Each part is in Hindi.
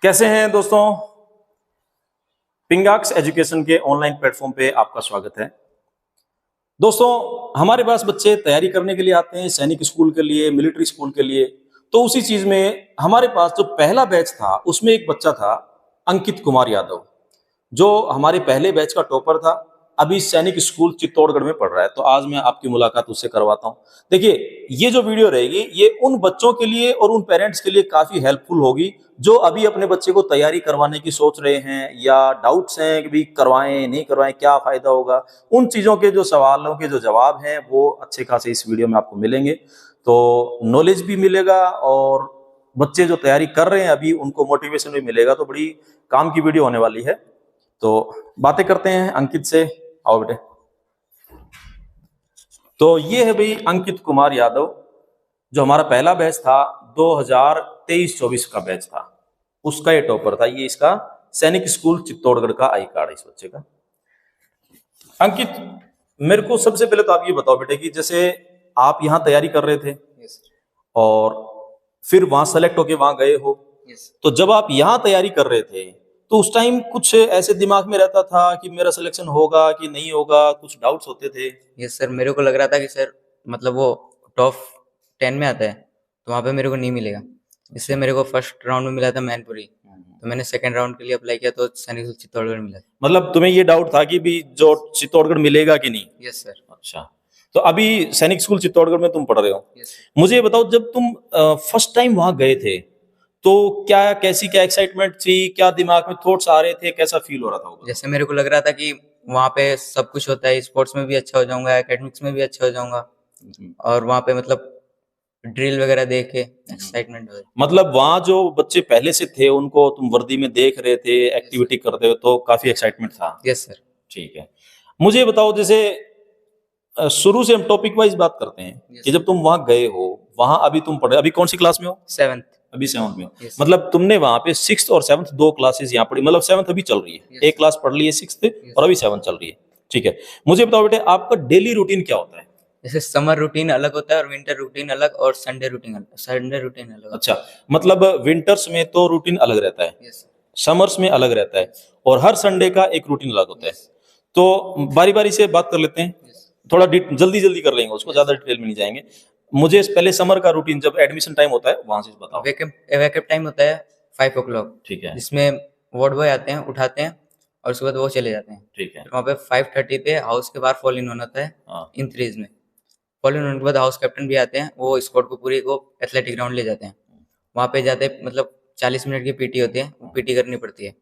कैसे हैं दोस्तों। पिंगाक्स एजुकेशन के ऑनलाइन प्लेटफॉर्म पे आपका स्वागत है। दोस्तों, हमारे पास बच्चे तैयारी करने के लिए आते हैं, सैनिक स्कूल के लिए, मिलिट्री स्कूल के लिए। तो उसी चीज में हमारे पास जो पहला बैच था उसमें एक बच्चा था अंकित कुमार यादव, जो हमारे पहले बैच का टॉपर था। अभी सैनिक स्कूल चित्तौड़गढ़ में पढ़ रहा है। तो आज मैं आपकी मुलाकात उससे करवाता हूं। देखिए, ये जो वीडियो रहेगी ये उन बच्चों के लिए और उन पेरेंट्स के लिए काफी हेल्पफुल होगी जो अभी अपने बच्चे को तैयारी करवाने की सोच रहे हैं या डाउट्स हैं कि भी करवाएं नहीं करवाएं, क्या फायदा होगा। उन चीजों के जो सवालों के जो जवाब हैं वो अच्छे खासे इस वीडियो में आपको मिलेंगे। तो नॉलेज भी मिलेगा और बच्चे जो तैयारी कर रहे हैं अभी उनको मोटिवेशन भी मिलेगा। तो बड़ी काम की वीडियो होने वाली है। तो बातें करते हैं अंकित से। आओ बेटे। तो ये है भाई अंकित कुमार यादव, जो हमारा पहला बैच था 2023-24 का बैच था, उसका ये टॉपर था। ये इसका सैनिक स्कूल चित्तौड़गढ़ का आई कार्ड है इस बच्चे का। अंकित, मेरे को सबसे पहले तो आप ये बताओ बेटे कि जैसे आप यहाँ तैयारी कर रहे थे और फिर वहां सेलेक्ट होके वहां गए हो, तो जब आप यहाँ तैयारी कर रहे थे तो उस टाइम कुछ ऐसे दिमाग में रहता था कि मेरा सिलेक्शन होगा कि नहीं होगा, कुछ डाउट्स होते थे? यस सर, मेरे को लग रहा था कि सर मतलब वो टॉप 10 में आता है तो वहाँ पे मेरे को नहीं मिलेगा। इससे मेरे को फर्स्ट राउंड में मिला था मैनपुरी, तो मैंने सेकंड राउंड के लिए अप्लाई किया तो सैनिक स्कूल चित्तौड़गढ़ मिला। मतलब तुम्हें ये डाउट था कि भी जो चित्तौड़गढ़ मिलेगा कि नहीं? Yes sir. अच्छा, तो अभी सैनिक स्कूल चित्तौड़गढ़ में तुम पढ़ रहे हो। Yes sir. मुझे ये बताओ, जब तुम फर्स्ट टाइम वहां गए थे तो क्या एक्साइटमेंट थी, क्या दिमाग में थॉट्स आ रहे थे, कैसा फील हो रहा था? जैसे मेरे को लग रहा था कि वहाँ पे सब कुछ होता है, स्पोर्ट्स में भी अच्छा हो जाऊंगा, एकेडमिक्स में भी अच्छा हो जाऊंगा, और वहाँ पे मतलब ड्रिल वगैरह देख के एक्साइटमेंट हो। मतलब वहां जो बच्चे पहले से थे उनको तुम वर्दी में देख रहे थे, एक्टिविटी कर रहे हो, तो काफी एक्साइटमेंट था। Yes sir. ठीक है, मुझे बताओ, जैसे शुरू से हम टॉपिक वाइज बात करते हैं कि जब तुम वहां गए हो, वहां अभी तुम पढ़े, अभी कौन सी क्लास में हो? 7th। अभी 7th में हो। मतलब तुमने वहां पे 6th और 7th दो क्लासेस यहाँ पढ़ी, मतलब 7th अभी चल रही है। एक क्लास पढ़ ली है 6th और अभी 7th चल रही है। ठीक है, मुझे बताओ बेटे, आपका डेली रूटीन क्या होता है? जैसे समर रूटीन अलग होता है और विंटर रूटीन अलग, और संडे रूटीन अलग। अच्छा, मतलब विंटर्स में तो रूटीन अलग रहता है, यस सर। समर्स में अलग रहता है, और हर संडे का एक रूटीन अलग होता है। तो बारी बारी से बात कर लेते हैं, थोड़ा जल्दी जल्दी कर लेंगे उसको, ज्यादा डिटेल में नहीं जाएंगे। मुझे पहले समर का रूटीन, जब एडमिशन टाइम होता है वहां से बताओ। वेकअप टाइम होता है 5 o'clock। ठीक है। जिसमें वार्ड बॉय आते हैं, उठाते हैं और उसके बाद वो चले जाते हैं। ठीक है। वहाँ पे 5:30 पे हाउस के बाहर फॉल इन होना होता है इन थ्रीज में। फॉल इन होने के बाद हाउस कैप्टन भी आते हैं, वो स्क्वाड को पूरी को एथलेटिक ग्राउंड ले जाते हैं। वहाँ पे जाते हैं, मतलब 40 मिनट की पीटी होती है, वो पीटी करनी पड़ती है।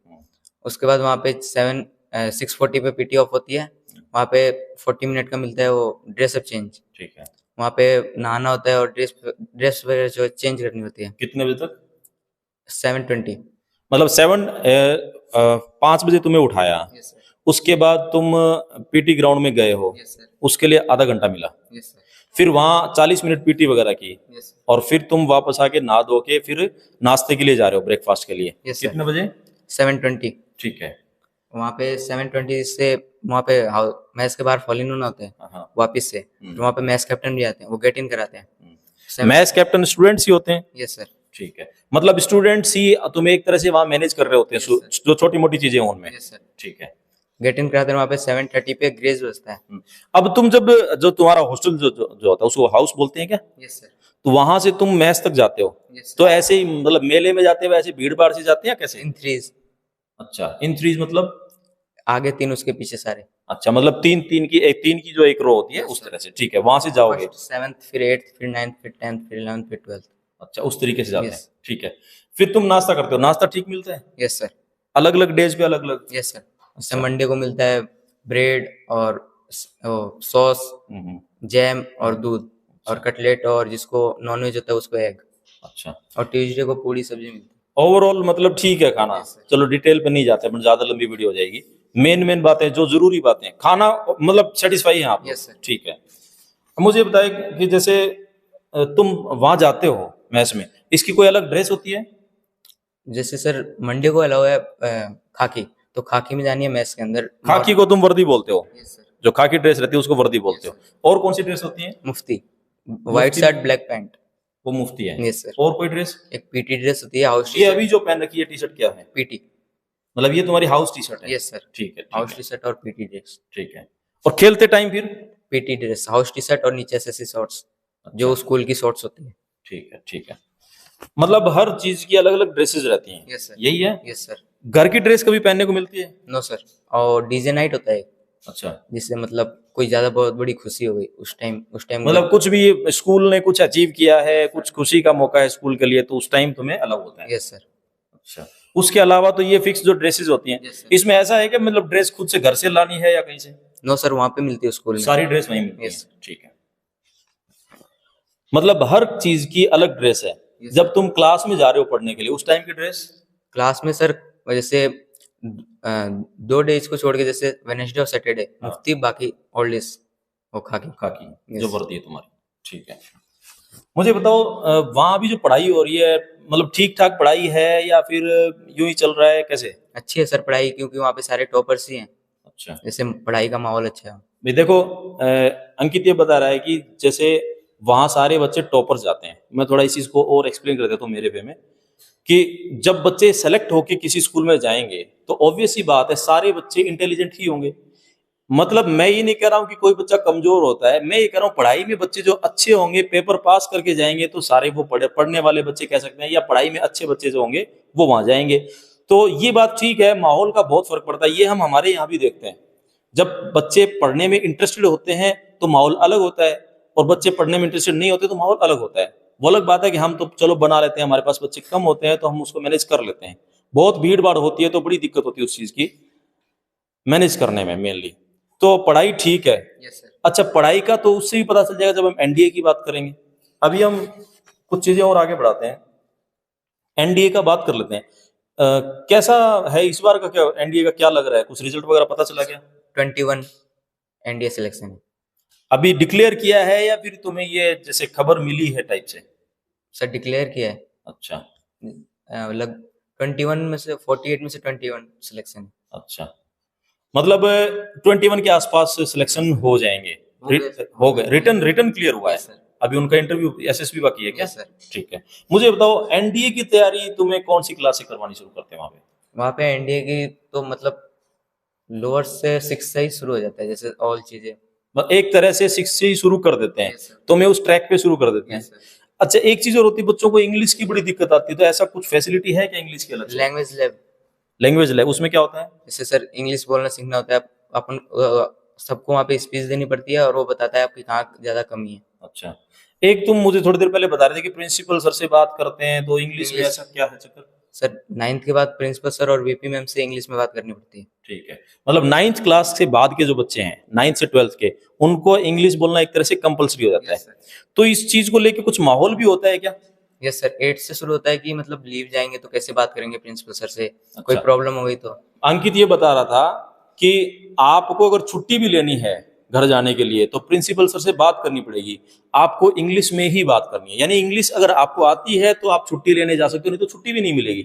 उसके बाद वहाँ पे 6:40 पे पीटी ऑफ होती है। वहाँ पे 40 मिनट का मिलता है वो ड्रेसअप चेंज। ठीक है। वहाँ पे नहाना होता है और ड्रेस वगैरह जो चेंज करनी होती है। कितने बजे तक? 7:20। मतलब 5 बजे तुम्हें उठाया। Yes sir. उसके बाद तुम पीटी ग्राउंड में गए हो। Yes sir. उसके लिए आधा घंटा मिला। Yes sir. फिर वहां 40 मिनट पीटी वगैरह की, यस और फिर तुम वापस आके नहा धो के फिर नाश्ते के लिए जा रहे हो, ब्रेकफास्ट के लिए। Yes sir. कितने बजे? 7:20। ठीक है। वहाँ पे 7:20 से वहाँ पे मैच के बाहर फॉल इन होना होता है हाँ। वापस से। तो वहाँ पे मैच कैप्टन भी आते हैं, वो गेट इन कराते हैं। मैच कैप्टन स्टूडेंट्स ही होते हैं? Yes sir. ठीक है, मतलब स्टूडेंट्स ही तुम एक तरह से वहां मैनेज कर रहे होते हैं, Yes, जो छोटी मोटी चीजें हैं उनमें। Yes sir. ठीक है। गेट इन कराते हैं, वहाँ पे 7:30 पे ग्रेज बजता है। अब तुम जब जो तुम्हारा हॉस्टल जो होता है उसको हाउस बोलते हैं क्या? Yes sir. तो वहां से तुम मैच तक जाते हो? यस तो ऐसे ही मतलब मेले में जाते हो, ऐसे भीड़ भाड़ से जाते हैं कैसे? इन थ्रीज। अच्छा, इन थ्रीज मतलब? आगे 3 उसके पीछे सारे। अच्छा, मतलब तीन तीन की जो एक रो होती है उस तरह से। ठीक है, वहां से जाओगे। 7th, फिर 8th, फिर 9th, फिर 10th, फिर 11th, फिर 12th। अच्छा, उस तरीके से जाते हैं। Yes. ठीक है, फिर तुम नाश्ता करते हो, नाश्ता ठीक मिलता है? Yes sir. अलग अलग डेज पे अलग अलग? Yes sir. जैसे मंडे को मिलता है ब्रेड और सॉस, जैम और दूध, और कटलेट, और जिसको नॉनवेज होता है उसको एग। अच्छा, और ट्यूसडे को पूरी सब्जी मिलती है। ओवरऑल मतलब ठीक है खाना। Yes, sir. चलो डिटेल पे नहीं जाते, पर ज्यादा लंबी वीडियो हो जाएगी। मेन बातें जो जरूरी बातें, खाना मतलब सेटिस्फाई है आप? Yes, sir. ठीक है। मुझे बताए कि जैसे तुम वहां जाते हो मैच में, इसकी कोई अलग ड्रेस होती है? जैसे सर मंडे को अलाउ है खाकी, तो खाकी में जानी है मैच के अंदर। खाकी को तुम वर्दी बोलते हो? Yes, sir. जो खाकी ड्रेस रहती है उसको वर्दी बोलते हो। और कौन सी ड्रेस होती है? मुफ्ती, व्हाइट शर्ट ब्लैक पैंट। वो मुफ्ती है। Yes sir. और कोई ड्रेस? एक पीटी ड्रेस होती है, हाउस ये अभी जो पहन रखी है टी शर्ट क्या है? पीटी। मतलब ये तुम्हारी हाउस टी शर्ट है? Yes sir. ठीक है, ठीक हाउस है, टी शर्ट और पीटी ड्रेस। ठीक है। और खेलते टाइम फिर? PT dress, house T shirt और नीचे एसएससी शॉर्ट्स, जो स्कूल की शॉर्ट्स होती है। ठीक है, ठीक है। मतलब हर चीज की अलग अलग ड्रेसेस रहती हैं। Yes sir. यही है? Yes sir. घर की ड्रेस कभी पहनने को मिलती है? No sir. और डीजे नाइट होता है, अच्छा। जिससे मतलब कोई ज्यादा बहुत बड़ी खुशी हो गई उस टाइम मतलब कुछ भी स्कूल ने कुछ अचीव किया है, कुछ खुशी का मौका है स्कूल के लिए, तो उस टाइम तुम्हें अलग होता है? Yes sir. अच्छा। उसके अलावा तो ये फिक्स जो ड्रेसेस होती हैं, Yes, sir. इसमें ऐसा है कि मतलब ड्रेस खुद से घर से लानी है या कहीं से? नो सर, वहाँ पे मिलती है स्कूल में। सारी ड्रेस वहीं मिलती Yes. है? ठीक है। मतलब हर चीज की अलग ड्रेस है। Yes, जब तुम क्लास में जा रहे हो पढ़ने के लिए, उस टाइम की ड्रेस? क्लास में सर जैसे 2 डेज को छोड़ के, जैसे वेडनेसडे और सैटरडे मुफ्ती, बाकी ऑल डेज वो खाकी। खाकी जो वर्दी है तुम्हारी। ठीक है। मुझे बताओ, वहां भी जो पढ़ाई हो रही है, मतलब ठीक ठाक पढ़ाई है या फिर यूं ही चल रहा है, कैसे? अच्छी है सर पढ़ाई, क्योंकि वहाँ पे सारे टॉपर्स ही हैं। अच्छा। जैसे पढ़ाई का माहौल अच्छा है। भाई देखो, अंकित ये बता रहा है कि जैसे वहां सारे बच्चे टॉपर्स जाते हैं। मैं थोड़ा इस चीज को और एक्सप्लेन कर देता हूँ मेरे वे में, कि जब बच्चे सेलेक्ट होके किसी स्कूल में जाएंगे तो ऑब्वियस सी बात है सारे बच्चे इंटेलिजेंट ही होंगे। मतलब मैं ये नहीं कह रहा हूं कि कोई बच्चा कमजोर होता है, मैं ये कह रहा हूं पढ़ाई में बच्चे जो अच्छे होंगे, पेपर पास करके जाएंगे, तो सारे वो पढ़ने वाले बच्चे कह सकते हैं, या पढ़ाई में अच्छे बच्चे जो होंगे वो वहां जाएंगे। तो ये बात ठीक है, माहौल का बहुत फर्क पड़ता है। ये हम हमारे यहाँ भी देखते हैं, जब बच्चे पढ़ने में इंटरेस्टेड होते हैं तो माहौल अलग होता है, और बच्चे पढ़ने में इंटरेस्टेड नहीं होते तो माहौल अलग होता है। वो अलग बात है कि हम तो चलो बना लेते हैं, हमारे पास बच्चे कम होते हैं तो हम उसको मैनेज कर लेते हैं। बहुत भीड़ भाड़ होती है तो बड़ी दिक्कत होती है उस चीज की मैनेज करने में मेनली। तो पढ़ाई ठीक है। Yes sir. अच्छा, पढ़ाई का तो उससे भी पता चल जाएगा जब हम एनडीए की बात करेंगे। अभी हम कुछ चीजें और आगे बढ़ाते हैं, एनडीए का बात कर लेते हैं। कैसा है इस बार का, क्या एनडीए का क्या लग रहा है, कुछ रिजल्ट वगैरह पता चला क्या? 21 एनडीए सिलेक्शन है। अभी डिक्लेयर किया है या फिर तुम्हें ये जैसे खबर मिली है टाइप से? सर डिक्लेयर किया है। अच्छा। मतलब 21 में से 48 में से 21 सिलेक्शन है। अच्छा, मतलब 21 के आसपास सिलेक्शन हो जाएंगे? हो गए, रिटर्न क्लियर हुआ है? अभी उनका इंटरव्यू एसएसबी बाकी है क्या? सर। ठीक है। मुझे बताओ, एनडीए की तैयारी तुम्हें कौन सी क्लास से करवानी शुरू करते हैं वहाँ पे एनडीए की तो मतलब लोअर से 6 से ही शुरू हो जाता है, जैसे ऑल चीजें एक तरह से 6 से ही शुरू कर देते हैं। तो मैं उस ट्रैक पे शुरू कर देते हैं। अच्छा, एक चीज और होती है, बच्चों को इंग्लिश की बड़ी दिक्कत आती है, तो ऐसा कुछ फैसिलिटी है क्या इंग्लिश के अलग? लैंग्वेज लैब, उसमें क्या होता है? जैसे सर इंग्लिश बोलना सीखना होता है, अपन सबको वहाँ पे स्पीच देनी पड़ती है और वो बताता है आपकी कहाँ ज्यादा कमी है। अच्छा, एक तुम मुझे थोड़ी देर पहले बता रहे थे कि प्रिंसिपल सर से बात करते हैं तो इंग्लिश में, ऐसा क्या है चक्कर? सर 9th के बाद प्रिंसिपल सर और वीपी मैम से इंग्लिश में बात करनी पड़ती है। ठीक है। मतलब 9th क्लास के बाद के जो बच्चे हैं, 9th से 12th के, उनको इंग्लिश बोलना एक तरह से कंपलसरी हो जाता है। तो इस चीज को लेके कुछ माहौल भी होता है क्या? यस सर, 8 से शुरू होता है कि मतलब लीव जाएंगे तो कैसे बात करेंगे प्रिंसिपल सर से, कोई प्रॉब्लम हो गई तो। अंकित ये बता रहा था कि आपको अगर छुट्टी भी लेनी है घर जाने के लिए तो प्रिंसिपल सर से बात करनी पड़ेगी, आपको इंग्लिश में ही बात करनी है। यानी इंग्लिश अगर आपको आती है तो आप छुट्टी लेने जा सकते हो, नहीं तो छुट्टी भी नहीं मिलेगी।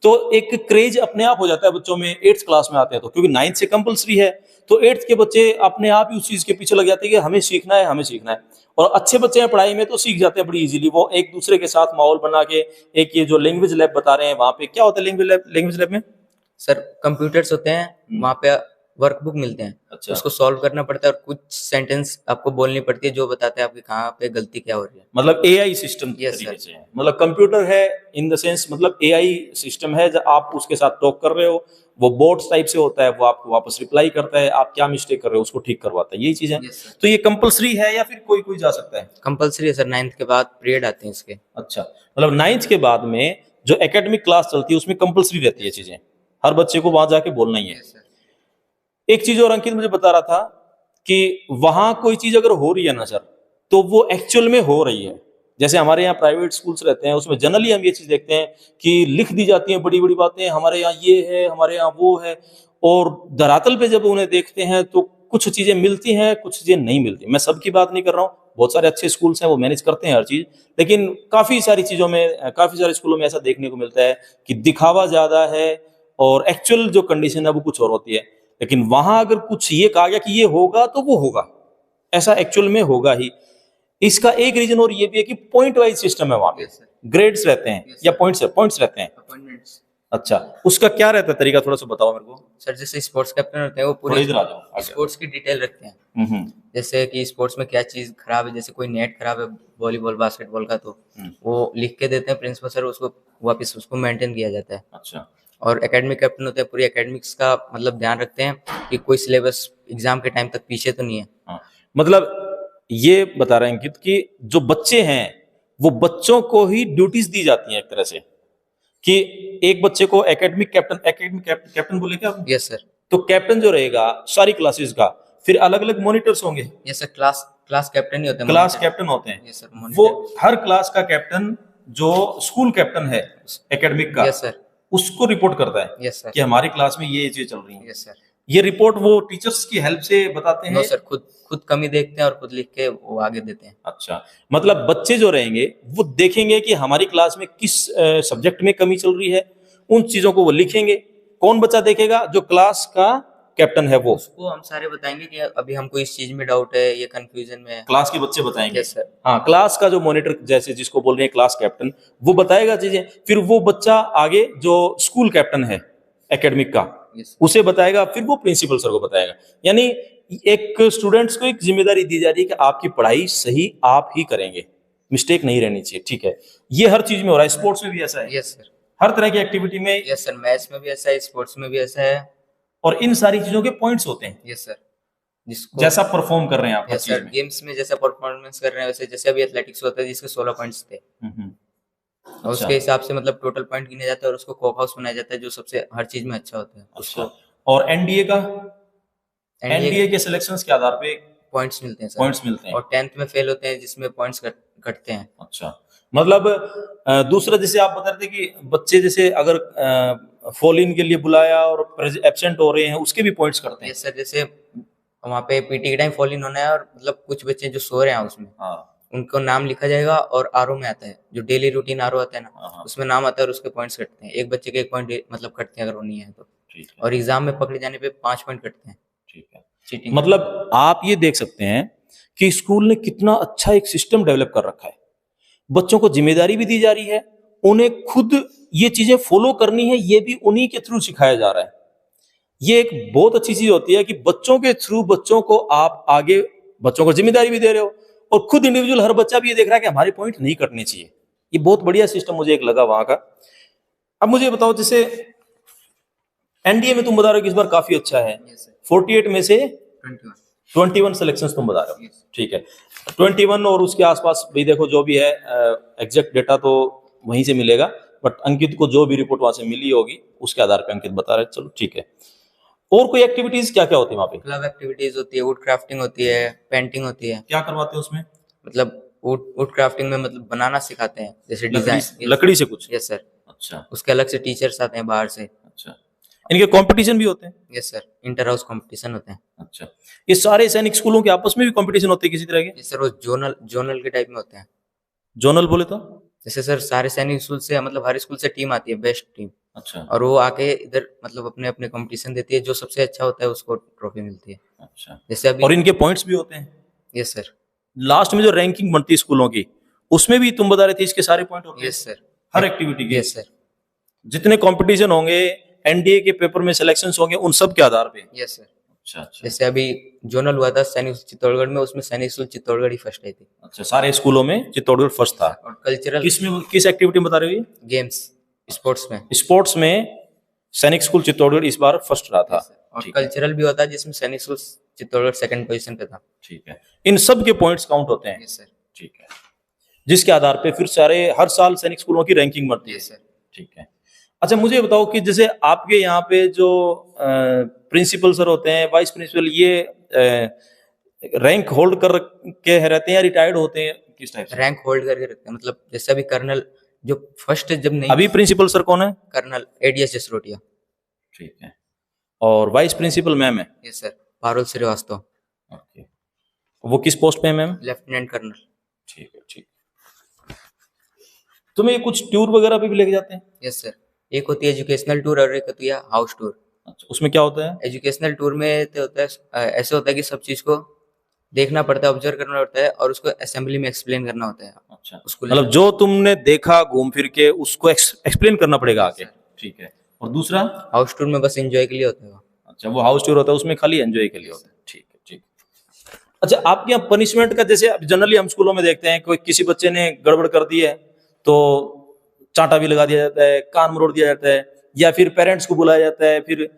तो एक क्रेज अपने आप हो जाता है बच्चों में 8th क्लास में आते हैं तो, क्योंकि 9th से कंपलसरी है, तो 8th के बच्चे अपने आप ही उस चीज के पीछे लग जाते हैं कि हमें सीखना है, हमें सीखना है। और अच्छे बच्चे हैं पढ़ाई में तो सीख जाते हैं बड़ी इजीली, वो एक दूसरे के साथ माहौल बना के। एक ये जो लैंग्वेज लैब बता रहे हैं, वहां पे क्या होता है लैंग्वेज लैब में? सर कंप्यूटर्स होते हैं, वहां पे वर्कबुक मिलते हैं। अच्छा। उसको सॉल्व करना पड़ता है और कुछ सेंटेंस आपको बोलनी पड़ती है जो बताते हैं आपकी कहाँ पे गलती क्या हो रही है। मतलब एआई सिस्टम तरीके से है, मतलब कंप्यूटर है इन द सेंस, मतलब एआई सिस्टम है, जब आप उसके साथ टॉक कर रहे हो, वो बोट्स टाइप से होता है, वो आपको वापस रिप्लाई करता है, आप क्या मिस्टेक कर रहे हो उसको ठीक करवाता है, यही चीज है। तो ये कंपलसरी है या फिर कोई कोई जा सकता है? कंपलसरी है सर, 9th के बाद पीरियड आते हैं इसके। अच्छा, मतलब 9th के बाद में जो एकेडमिक क्लास चलती है उसमें कंपलसरी रहती है चीजें, हर बच्चे को वहां जाके बोलना ही है। एक चीज और अंकित मुझे बता रहा था कि वहां कोई चीज अगर हो रही है ना सर, तो वो एक्चुअल में हो रही है। जैसे हमारे यहाँ प्राइवेट स्कूल्स रहते हैं, उसमें जनरली हम ये चीज देखते हैं कि लिख दी जाती हैं बड़ी बड़ी बातें, हमारे यहाँ ये है, हमारे यहाँ वो है, और धरातल पे जब उन्हें देखते हैं तो कुछ चीजें मिलती हैं, कुछ चीजें नहीं मिलती। मैं सबकी बात नहीं कर रहा हूँ, बहुत सारे अच्छे स्कूल्स हैं वो मैनेज करते हैं हर चीज, लेकिन काफी सारी चीजों में, काफी सारे स्कूलों में ऐसा देखने को मिलता है कि दिखावा ज्यादा है और एक्चुअल जो कंडीशन है वो कुछ और होती है। लेकिन वहां अगर कुछ ये कहा गया कि ये होगा तो वो होगा, ऐसा एक्चुअल में होगा ही। इसका एक रीजन और ये भी है कि पॉइंट वाइज सिस्टम है वहां पे, Yes, sir. ग्रेड्स रहते हैं Yes, या sir. पॉइंट्स रहते हैं। अपॉइंटमेंट्स। अच्छा, उसका क्या रहता है तरीका, थोड़ा सा बताओ मेरे को। सर जैसे स्पोर्ट्स कैप्टन होते हैं वो थोड़ा पूरे इधर आ जाओ, आ जाओ। स्पोर्ट्स की डिटेल रखते हैं, जैसे कि स्पोर्ट्स में क्या चीज खराब है, जैसे कोई नेट खराब है वॉलीबॉल बास्केटबॉल का, तो वो लिख के देते हैं प्रिंसिपल सर, उसको वापस उसको मेंटेन किया जाता है। अच्छा, और एकेडमिक कैप्टन होते हैं, पूरी एकेडमिक्स का मतलब ध्यान रखते हैं कि कोई सिलेबस एग्जाम के टाइम तक पीछे तो नहीं है। हाँ, मतलब ये बता रहे हैं अंकित कि जो बच्चे हैं वो बच्चों को ही ड्यूटीज दी जाती हैं एक तरह से, कि एक बच्चे को एकेडमिक कैप्टन बोले क्या आप? Yes sir. तो कैप्टन जो रहेगा सारी क्लासेस का, फिर अलग अलग मॉनिटर्स होंगे। Yes sir, class class captain ही होते हैं, क्लास कैप्टन होते हैं। यस सर, वो हर क्लास का कैप्टन जो स्कूल कैप्टन है एकेडमिक का, यस सर, उसको रिपोर्ट करता है यस सर, कि हमारी क्लास में ये चीज चल रही है। Yes sir. ये रिपोर्ट वो टीचर्स की हेल्प से बताते नो हैं। सर, खुद कमी देखते हैं और खुद लिख के वो आगे देते हैं। अच्छा, मतलब बच्चे जो रहेंगे वो देखेंगे कि हमारी क्लास में किस सब्जेक्ट में कमी चल रही है, उन चीजों को वो लिखेंगे। कौन बच्चा देखेगा? जो क्लास का कैप्टन है वो। उसको हम सारे बताएंगे कि अभी हमको इस चीज में डाउट है, ये कंफ्यूजन में है। क्लास के बच्चे बताएंगे। Yes sir. हाँ, क्लास का जो मॉनिटर जैसे जिसको बोल रहे हैं क्लास कैप्टन, वो बताएगा चीजें, फिर वो बच्चा आगे जो स्कूल कैप्टन है एकेडमिक का यस उसे बताएगा, फिर वो प्रिंसिपल सर को बताएगा। यानी एक स्टूडेंट्स को एक जिम्मेदारी दी जा रही है कि आपकी पढ़ाई सही आप ही करेंगे, मिस्टेक नहीं रहनी चाहिए। ठीक है, ये हर चीज में हो रहा है, स्पोर्ट्स में भी ऐसा है, यस सर, हर तरह की एक्टिविटी में। यस सर, मैथ्स में भी ऐसा है, स्पोर्ट्स में भी ऐसा है। और इन सारी चीजों के पॉइंट्स होते हैं, यस सर, जिसको जैसा परफॉर्म कर रहे हैं आप हर यस चीज सर, में। गेम्स में जैसा परफॉर्मेंस कर रहे हैं वैसे, जैसे अभी एथलेटिक्स होता है जिसके 16 पॉइंट्स थे, और उसके हिसाब से मतलब टोटल पॉइंट गिने जाते हैं और उसको कॉक हाउस बनाया जाता है जो सबसे हर चीज में अच्छा होता है उसको। अच्छा, और एनडीए का? एनडीए एनडीए के सिलेक्शंस के आधार पे पॉइंट्स मिलते हैं सर, पॉइंट्स मिलते हैं। और 10th में फेल होते हैं जिसमें पॉइंट्स कटते हैं। अच्छा, मतलब दूसरा जैसे आप बता रहे थे कि बच्चे जैसे अगर फॉल इन के लिए बुलाया और एब्सेंट हो रहे हैं उसके भी पॉइंट्स करते हैं। यस सर, जैसे वहाँ पे पीटी के टाइम फॉल इन होना है और मतलब कुछ बच्चे जो सो रहे हैं उसमें, हाँ, उनको नाम लिखा जाएगा और आरओ में आता है, जो डेली रूटीन आरओ आता है ना, हाँ, उसमें नाम आता है और उसके पॉइंट्स कटते हैं। एक बच्चे के 1 पॉइंट मतलब कटते हैं अगर वो नहीं है तो, ठीक है, और एग्जाम में पकड़े जाने पे 5 पॉइंट कटते हैं। ठीक है। चीटिंग। मतलब आप ये देख सकते हैं कि स्कूल ने कितना अच्छा एक सिस्टम डेवलप कर रखा है, बच्चों को जिम्मेदारी भी दी जा रही है, उन्हें खुद ये चीजें फॉलो करनी है, ये भी उन्हीं के थ्रू सिखाया जा रहा है। ये एक बहुत अच्छी चीज होती है कि बच्चों के थ्रू बच्चों को आप आगे, बच्चों को जिम्मेदारी भी दे रहे हो और खुद इंडिविजुअल हर बच्चा भी ये देख रहा है कि हमारे पॉइंट नहीं कटने चाहिए। ये बहुत बढ़िया सिस्टम मुझे एक लगा वहां का। अब मुझे बताओ, जैसे एनडीए में तुम बता रहे हो कि इस बार काफी अच्छा है, 48 में से 21 सिलेक्शंस तुम बता रहे हो, ठीक है, 21 और उसके आसपास भी देखो जो भी है, एग्जैक्ट डेटा तो वहीं से मिलेगा, बट अंकित को जो भी रिपोर्ट वहां से मिली होगी उसके आधार पे अंकित बता रहे हैं। चलो ठीक है, और कोई एक्टिविटीज क्या क्या होती है वहां पे? क्लब एक्टिविटीज होती है, वुड क्राफ्टिंग होती है, पेंटिंग होती है। क्या करवाते हैं उसमें? मतलब वुड क्राफ्टिंग में मतलब बनाना सिखाते हैं, जैसे डिजाइन लकड़ी से कुछ? Yes sir. अच्छा, उसके अलग से टीचर्स आते हैं बाहर से। अच्छा, इनके कंपटीशन भी होते हैं? Yes sir, inter house competition होते हैं। अच्छा, ये सारे सैनिक स्कूलों के आपस में भी कंपटीशन होते हैं किसी तरह के? यस सर, वो जोनल के टाइप में होते हैं। जोनल बोले तो? जैसे सर सारे सैनिक स्कूल से मतलब हर स्कूल से टीम आती है, बेस्ट टीम, अच्छा, और वो आके इधर मतलब अपने अपने कंपटीशन देती है, जो सबसे अच्छा होता है उसको ट्रॉफी मिलती है। अच्छा, जैसे अभी और इनके पॉइंट्स भी होते हैं? Yes sir. लास्ट में जो रैंकिंग बनती है स्कूलों की, उसमें भी तुम बता रहे थे इसके सारे पॉइंट होते हैं? यस सर, हर एक्टिविटी के? यस सर, जितने कंपटीशन होंगे, एनडीए के पेपर में सिलेक्शंस होंगे, उन सब के आधार पे? Yes sir. अच्छा, अच्छा, जैसे अभी जोनल हुआ था सैनिक स्कूल चित्तौड़गढ़ में, उसमें सैनिक स्कूल चित्तौड़गढ़ ही फर्स्ट आई थी। अच्छा, सारे स्कूलों में चित्तौड़गढ़ फर्स्ट था। और कल्चरल किसमें, किस एक्टिविटी में बता रहे हो? गेम्स स्पोर्ट्स में, स्पोर्ट्स में सैनिक स्कूल चित्तौड़गढ़ इस बार फर्स्ट रहा था। और कल्चरल भी होता है जिसमें सैनिक स्कूल चित्तौड़गढ़ सेकंड पोजीशन पे था। ठीक है, इन सब के पॉइंट्स काउंट होते हैं? Yes sir. ठीक है, जिसके आधार पे फिर सारे हर साल सैनिक स्कूलों की रैंकिंग बढ़ती है? Yes sir. ठीक है। अच्छा, मुझे बताओ कि जैसे आपके यहाँ पे जो प्रिंसिपल सर होते हैं, वाइस प्रिंसिपल, ये रैंक होल्ड कर के रहते हैं या रिटायर्ड होते हैं, किस टाइप से? रैंक होल्ड करके रखते हैं, मतलब जैसे अभी कर्नल जो फर्स्ट जब नहीं, अभी प्रिंसिपल सर कौन है? Colonel ADS Jasrotia. ठीक है, और वाइस प्रिंसिपल मैम है? Yes sir, Parul Srivastava. Okay, वो किस पोस्ट पे है मैम? Lieutenant colonel. ठीक है, ठीक। तुम्हें ये कुछ टूर वगैरह पे भी लेके जाते हैं? यस सर, एक होती है एजुकेशनल टूर और एक होती है हाउस टूर। अच्छा, उसमें क्या होता है? एजुकेशनल टूर में तो होता है ऐसे होता है कि सब चीज को देखना पड़ता है, ऑब्जर्व करना पड़ता है और उसको असेंबली में एक्सप्लेन करना होता है। अच्छा, उसको मतलब जो तुमने देखा घूम फिर के उसको एक्सप्लेन करना पड़ेगा आगे। ठीक है। और दूसरा हाउस टूर में बस एंजॉय के लिए होता है वो। अच्छा, वो हाउस टूर होता है उसमें खाली एंजॉय के लिए होता है। ठीक है, ठीक। अच्छा, आपके यहाँ पनिशमेंट का जैसे जनरली हम स्कूलों में देखते हैं कोई किसी बच्चे ने गड़बड़ कर दी है तो चांटा भी लगा दिया जाता है, कान मरोड़ दिया जाता है, या फिर पेरेंट्स को बुलाया जाता है, फिर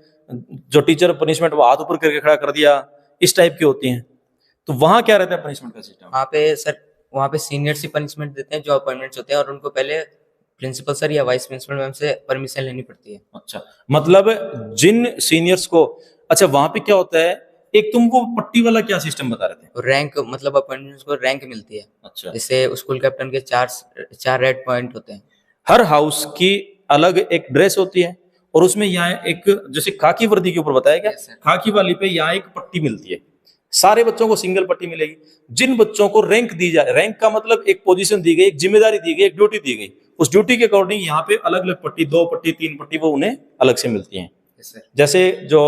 जो टीचर पनिशमेंट वो हाथ ऊपर करके खड़ा कर दिया, इस टाइप की होती हैं। तो वहां क्या रहता है पनिशमेंट का सिस्टम? वहाँ पे सर, वहाँ पे सीनियर्स ही पनिशमेंट देते हैं जो अपॉइंटमेंट्स होते हैं, और उनको पहले प्रिंसिपल सर या वाइस प्रिंसिपल मैम से परमिशन लेनी पड़ती है। अच्छा, मतलब जिन सीनियर्स को, अच्छा वहां पे क्या होता है, एक तुमको पट्टी वाला क्या सिस्टम बता रहे थे? रैंक, मतलब अपॉइंटमेंट्स को रैंक मिलती है। अच्छा, जैसे स्कूल कैप्टन के चार रेड पॉइंट होते हैं। हर हाउस की अलग एक ड्रेस होती है और उसमें यहाँ एक, जैसे खाकी वर्दी के ऊपर बताया गया, Yes, sir. खाकी वाली पे यहाँ एक पट्टी मिलती है, सारे बच्चों को सिंगल पट्टी मिलेगी। जिन बच्चों को रैंक दी जाए, रैंक का मतलब एक पोजीशन दी गई, एक जिम्मेदारी दी गई, एक ड्यूटी दी गई, उस ड्यूटी के अकॉर्डिंग यहाँ पे अलग अलग पट्टी, 2 पट्टी 3 पट्टी, वो उन्हें अलग से मिलती है। Yes, sir. जैसे जो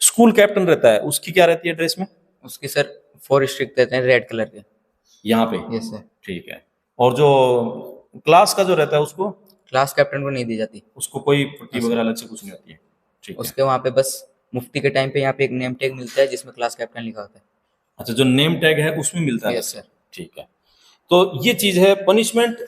स्कूल कैप्टन रहता है उसकी क्या रहती है ड्रेस में? उसकी सर 4 स्ट्रिक देते हैं रेड कलर के। यहाँ पे? Yes sir. ठीक है। और जो क्लास का जो रहता है उसको? क्लास कैप्टन को नहीं दी जाती, उसको कोई पट्टी वगैरह अलग से कुछ नहीं होती है। ठीक है। उसके वहाँ पे बस मुफ्ती के टाइम पे यहाँ पे एक नेम टैग मिलता है जिसमें क्लास कैप्टन लिखा होता है। अच्छा, जो नेम टैग है उसमें मिलता है? Yes sir. ठीक है। तो ये चीज है पनिशमेंट।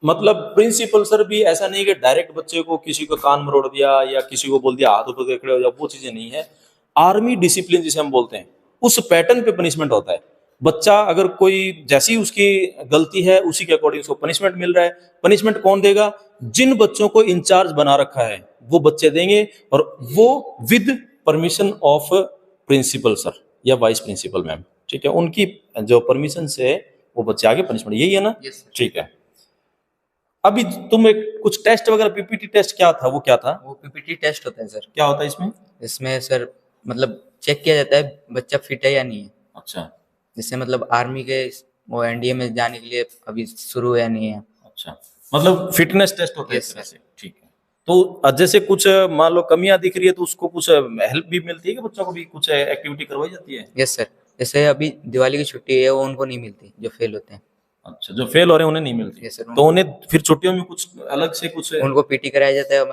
मतलब प्रिंसिपल सर भी ऐसा नहीं कि डायरेक्ट बच्चे को किसी को कान मरोड़ दिया या किसी को बोल दिया हाथ ऊपर खड़े हो जाओ, वो चीजें नहीं है। आर्मी डिसिप्लिन जिसे हम बोलते हैं, उस पैटर्न पे पनिशमेंट होता है। बच्चा अगर कोई जैसी उसकी गलती है उसी के अकॉर्डिंग उसको पनिशमेंट मिल रहा है। पनिशमेंट कौन देगा? जिन बच्चों को इंचार्ज बना रखा है वो बच्चे देंगे, और वो with permission of principal sir या वाइस प्रिंसिपल मैम। ठीक है, उनकी जो परमिशन से वो बच्चे आगे पनिशमेंट, यही है ना? Yes sir. ठीक है। अभी तुम एक कुछ टेस्ट वगैरह, पीपीटी टेस्ट क्या था, वो क्या था? वो पीपीटी टेस्ट होता है सर। क्या होता है इसमें? इसमें सर मतलब चेक किया जाता है बच्चा फिट है या नहीं है। अच्छा, जिससे मतलब आर्मी के वो एनडीए में जाने के लिए अभी शुरू है नहीं है। अच्छा, मतलब फिटनेस टेस्ट होता है Yes, इस तरह से। ठीक है। तो जैसे कुछ मान लो कमियां दिख रही है तो उसको कुछ हेल्प भी मिलती है कि बच्चों को भी कुछ एक्टिविटी करवाई जाती है? Yes sir. जैसे अभी दिवाली की छुट्टी है वो उनको नहीं मिलती जो फेल होते हैं। अच्छा, जो फेल हो रहे हैं उन्हें नहीं मिलती? Yes, sir. तो उन्हें फिर छुट्टियों में कुछ अलग से कुछ? उनको पीटी कराया जाता है,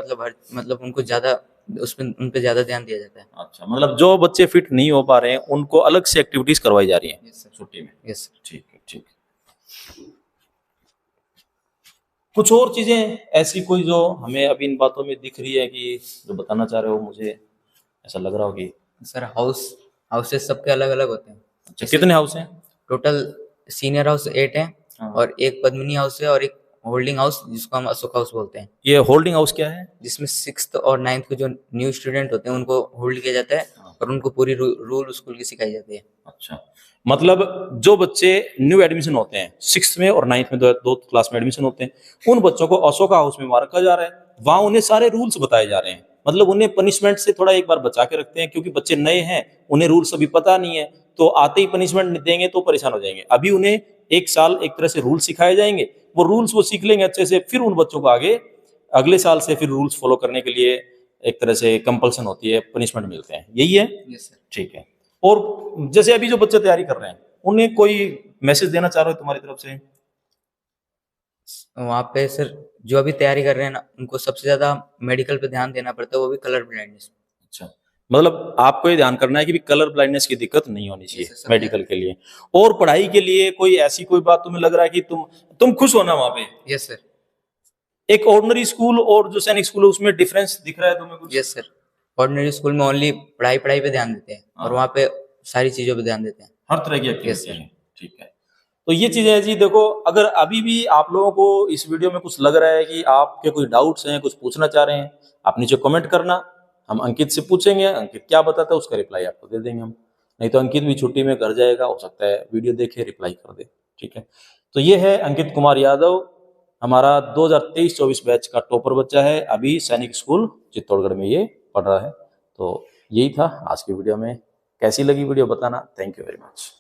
मतलब उनको ज्यादा उसमें उन पे ज्यादा ध्यान दिया जाता है। अच्छा, मतलब जो बच्चे फिट नहीं हो पा रहे हैं उनको अलग से एक्टिविटीज करवाई जा रही हैं यस सर। छुट्टी में? यस। ठीक है, ठीक है। कुछ और चीजें ऐसी कोई जो हमें अभी इन बातों में दिख रही है कि जो बताना चाह रहे हो, मुझे ऐसा लग रहा हो कि? सर हाउसेस सबके अलग अलग होते हैं। अच्छा, कितने हाउस हैं? टोटल सीनियर हाउस 8 है, हाँ। और एक पद्मिनी हाउस है और एक होल्डिंग हाउस जिसको हम अशोक हाउस बोलते हैं। ये होल्डिंग हाउस क्या है? जिसमें 6th और 9th के जो न्यू स्टूडेंट होते हैं उनको होल्ड किया जाता है और उनको पूरी रूल स्कूल की सिखाई जाती है। अच्छा, मतलब जो बच्चे न्यू एडमिशन होते हैं 6th में और 9th में, दो क्लास में एडमिशन होते हैं, उन बच्चों को अशोका हाउस में रखा जा रहा है। वहां उन्हें सारे रूल्स बताए जा रहे हैं। मतलब उन्हें पनिशमेंट से थोड़ा एक बार बचा के रखते हैं, क्योंकि बच्चे नए हैं, उन्हें रूल्स अभी पता नहीं है, तो आते ही पनिशमेंट देंगे तो परेशान हो जाएंगे। अभी उन्हें 1 साल एक तरह से रूल सिखाए जाएंगे, वो रूल्स वो सीख लेंगे अच्छे से, फिर उन बच्चों को आगे अगले साल से फिर रूल्स फॉलो करने के लिए एक तरह से कंपल्सन होती है, पनिशमेंट मिलते हैं, यही है? Yes sir. ठीक है। और जैसे अभी जो बच्चे तैयारी कर रहे हैं उन्हें कोई मैसेज देना चाह रहे हो तुम्हारी तरफ से? वहाँ पे सर जो अभी तैयारी कर रहे हैं ना उनको सबसे ज्यादा मेडिकल पे ध्यान देना पड़ता है, वो भी कलर ब्लाइंडनेस। अच्छा, मतलब आपको ये ध्यान करना है कि भी कलर ब्लाइंडनेस की दिक्कत नहीं होनी चाहिए Yes, sir, मेडिकल के लिए। और पढ़ाई के लिए कोई ऐसी कोई बात तुम्हें लग रहा है कि तुम खुश हो ना वहां पे? Yes sir. एक ऑर्डिनरी स्कूल और जो सैनिक स्कूल है उसमें डिफरेंस दिख रहा है तुम्हें कुछ? Yes sir. ऑर्डिनरी स्कूल में ओनली पढ़ाई पे ध्यान देते हैं और वहाँ पे सारी चीजों पे ध्यान देते हैं, हर तरह की Yes, एक्टिविटी sir. है। ठीक है। तो ये चीजें हैं जी। देखो, अगर अभी भी आप लोगों को इस वीडियो में कुछ लग रहा है कि आपके कोई डाउट्स हैं, कुछ पूछना चाह रहे हैं, आप नीचे कमेंट करना, हम अंकित से पूछेंगे, अंकित क्या बताता है उसका रिप्लाई आपको दे देंगे हम। नहीं तो अंकित भी छुट्टी में घर जाएगा, हो सकता है वीडियो देखे रिप्लाई कर दे। ठीक है। तो ये है अंकित कुमार यादव, हमारा 2023-24 बैच का टॉपर बच्चा है, अभी सैनिक स्कूल चित्तौड़गढ़ में ये पढ़ रहा है। तो यही था आज की वीडियो में। कैसी लगी वीडियो बताना। Thank you very much.